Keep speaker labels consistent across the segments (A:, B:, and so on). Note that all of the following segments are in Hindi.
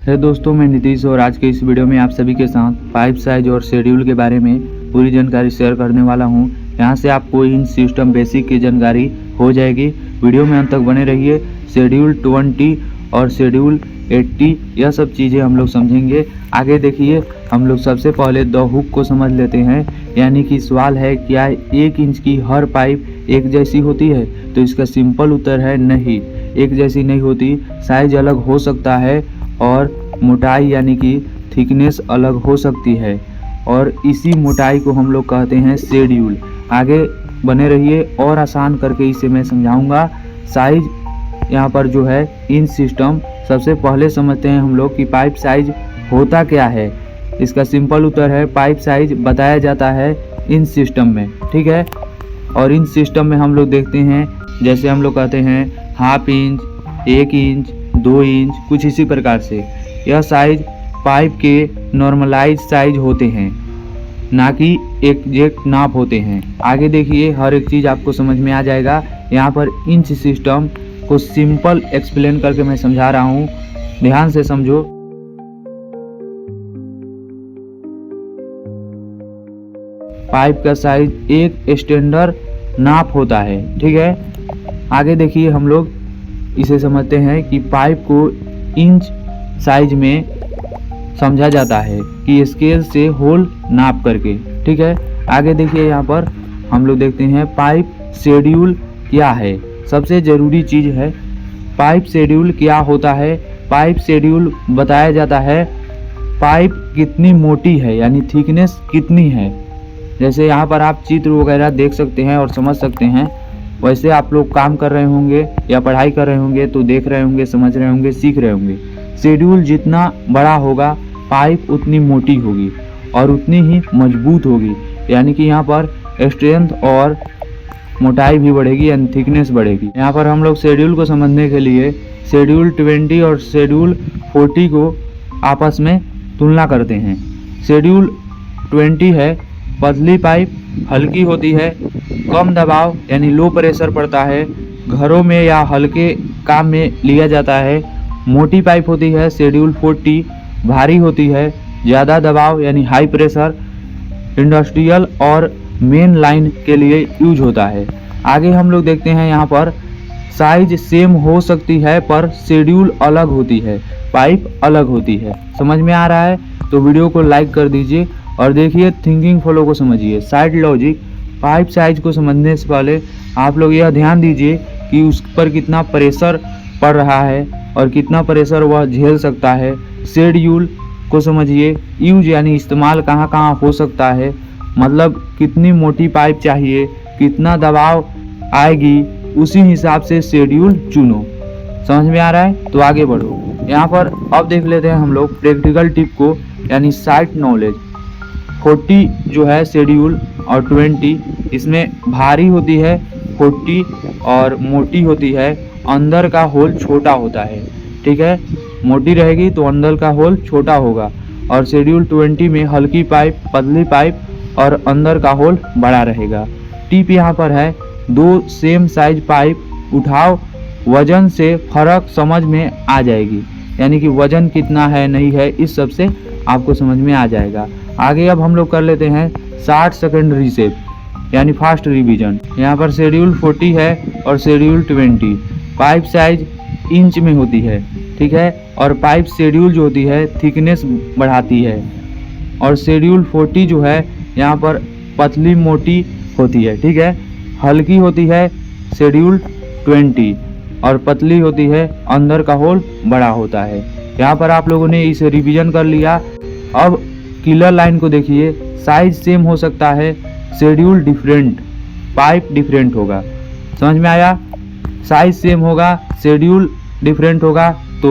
A: है दोस्तों, मैं नीतीश और आज के इस वीडियो में आप सभी के साथ पाइप साइज और शेड्यूल के बारे में पूरी जानकारी शेयर करने वाला हूं। यहां से आपको इन सिस्टम बेसिक की जानकारी हो जाएगी। वीडियो में अंत तक बने रहिए। शेड्यूल 20 और शेड्यूल 80 यह सब चीज़ें हम लोग समझेंगे। आगे देखिए, हम लोग सबसे पहले द हुक को समझ लेते हैं। यानी कि सवाल है, क्या 1 इंच की हर पाइप एक जैसी होती है? तो इसका सिंपल उत्तर है नहीं, एक जैसी नहीं होती। साइज अलग हो सकता है और मोटाई यानी कि थिकनेस अलग हो सकती है, और इसी मोटाई को हम लोग कहते हैं शेड्यूल। आगे बने रहिए और आसान करके इसे मैं समझाऊंगा। साइज यहाँ पर जो है इंच सिस्टम, सबसे पहले समझते हैं हम लोग कि पाइप साइज होता क्या है। इसका सिंपल उत्तर है, पाइप साइज बताया जाता है इंच सिस्टम में, ठीक है। और इंच सिस्टम में हम लोग देखते हैं, जैसे हम लोग कहते हैं हाफ इंच, 1 इंच, 2 इंच, कुछ इसी प्रकार से। यह साइज पाइप के नॉर्मलाइज साइज होते हैं, ना कि एग्जैक्ट नाप होते हैं। आगे देखिए, हर एक चीज़ आपको समझ में आ जाएगा। यहाँ पर इंच सिस्टम को सिंपल एक्सप्लेन करके मैं समझा रहा हूँ, ध्यान से समझो। पाइप का साइज एक स्टैंडर्ड नाप होता है, ठीक है। आगे देखिए, हम लोग इसे समझते हैं कि पाइप को इंच साइज में समझा जाता है कि स्केल से होल नाप करके, ठीक है। आगे देखिए, यहाँ पर हम लोग देखते हैं पाइप शेड्यूल क्या है। सबसे ज़रूरी चीज़ है पाइप शेड्यूल क्या होता है। पाइप शेड्यूल बताया जाता है पाइप कितनी मोटी है, यानी थिकनेस कितनी है। जैसे यहाँ पर आप चित्र वगैरह देख सकते हैं और समझ सकते हैं। वैसे आप लोग काम कर रहे होंगे या पढ़ाई कर रहे होंगे तो देख रहे होंगे, समझ रहे होंगे, सीख रहे होंगे। शेड्यूल जितना बड़ा होगा पाइप उतनी मोटी होगी और उतनी ही मजबूत होगी। यानी कि यहाँ पर स्ट्रेंथ और मोटाई भी बढ़ेगी, यानी थिकनेस बढ़ेगी। यहाँ पर हम लोग शेड्यूल को समझने के लिए शेड्यूल 20 और शेड्यूल 40 को आपस में तुलना करते हैं। शेड्यूल 20 है, पतली पाइप हल्की होती है, कम दबाव यानी लो प्रेशर पड़ता है, घरों में या हल्के काम में लिया जाता है। मोटी पाइप होती है शेड्यूल 40, भारी होती है, ज़्यादा दबाव यानी हाई प्रेशर, इंडस्ट्रियल और मेन लाइन के लिए यूज होता है। आगे हम लोग देखते हैं, यहाँ पर साइज सेम हो सकती है पर शेड्यूल अलग होती है, पाइप अलग होती है। समझ में आ रहा है तो वीडियो को लाइक कर दीजिए और देखिए थिंकिंग फ्लो को समझिए। साइड लॉजिक, पाइप साइज को समझने से पहले आप लोग यह ध्यान दीजिए कि उस पर कितना प्रेशर पड़ रहा है और कितना प्रेशर वह झेल सकता है। शेड्यूल को समझिए, यूज यानी इस्तेमाल कहाँ कहाँ हो सकता है, मतलब कितनी मोटी पाइप चाहिए, कितना दबाव आएगी, उसी हिसाब से शेड्यूल चुनो। समझ में आ रहा है तो आगे बढ़ो। यहाँ पर अब देख लेते हैं हम लोग प्रैक्टिकल टिप को, यानी साइट नॉलेज। 40 जो है शेड्यूल और 20, इसमें भारी होती है 40 और मोटी होती है। अंदर का होल छोटा होता है, ठीक है। मोटी रहेगी तो अंदर का होल छोटा होगा। और शेड्यूल 20 में हल्की पाइप, पतली पाइप और अंदर का होल बड़ा रहेगा। टिप यहाँ पर है, 2 सेम साइज पाइप उठाओ, वजन से फर्क समझ में आ जाएगी। यानी कि वजन कितना है नहीं है, इस सब से आपको समझ में आ जाएगा। आगे अब हम लोग कर लेते हैं 60 सेकंड रीसेप, यानी फास्ट रिवीजन। यहाँ पर शेड्यूल 40 है और शेड्यूल 20। पाइप साइज इंच में होती है, ठीक है। और पाइप शेड्यूल जो होती है थिकनेस बढ़ाती है। और शेड्यूल 40 जो है यहाँ पर पतली मोटी होती है, ठीक है। हल्की होती है शेड्यूल 20 और पतली होती है, अंदर का होल बड़ा होता है। यहाँ पर आप लोगों ने इसे रिवीजन कर लिया। अब किलर लाइन को देखिए, साइज सेम हो सकता है, शेड्यूल डिफरेंट, पाइप डिफरेंट होगा। समझ में आया? साइज सेम होगा, शेड्यूल डिफरेंट होगा तो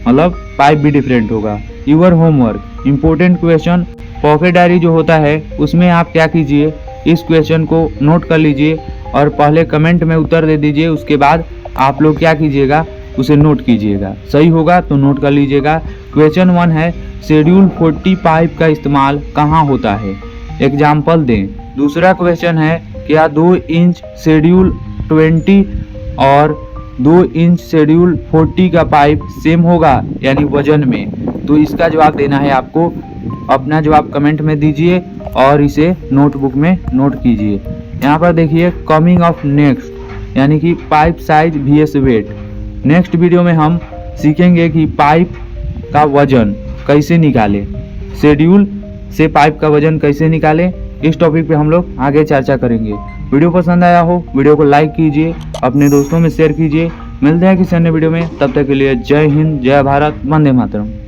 A: मतलब पाइप भी डिफरेंट होगा। Your homework, important question, pocket diary जो होता है उसमें आप क्या कीजिए, इस क्वेश्चन को नोट कर लीजिए और पहले कमेंट में उत्तर दे दीजिए। उसके बाद आप लोग क्या कीजिएगा, उसे नोट कीजिएगा। सही होगा तो नोट कर लीजिएगा। क्वेश्चन 1 है, शेड्यूल 40 पाइप का इस्तेमाल कहाँ होता है? एग्जाम्पल दें। दूसरा क्वेश्चन है, क्या 2 इंच शेड्यूल 20 और 2 इंच शेड्यूल 40 का पाइप सेम होगा यानी वजन में? तो इसका जवाब देना है आपको। अपना जवाब कमेंट में दीजिए और इसे नोटबुक में नोट कीजिए। यहाँ पर देखिए कमिंग ऑफ नेक्स्ट यानी कि pipe size vs weight. Next video में हम सीखेंगे कि पाइप का वजन कैसे निकालें, शेड्यूल से पाइप का वजन कैसे निकालें। इस टॉपिक पे हम लोग आगे चर्चा करेंगे। वीडियो पसंद आया हो वीडियो को लाइक कीजिए, अपने दोस्तों में शेयर कीजिए। मिलते हैं किसी अन्य वीडियो में, तब तक के लिए जय हिंद, जय भारत, वंदे मातरम।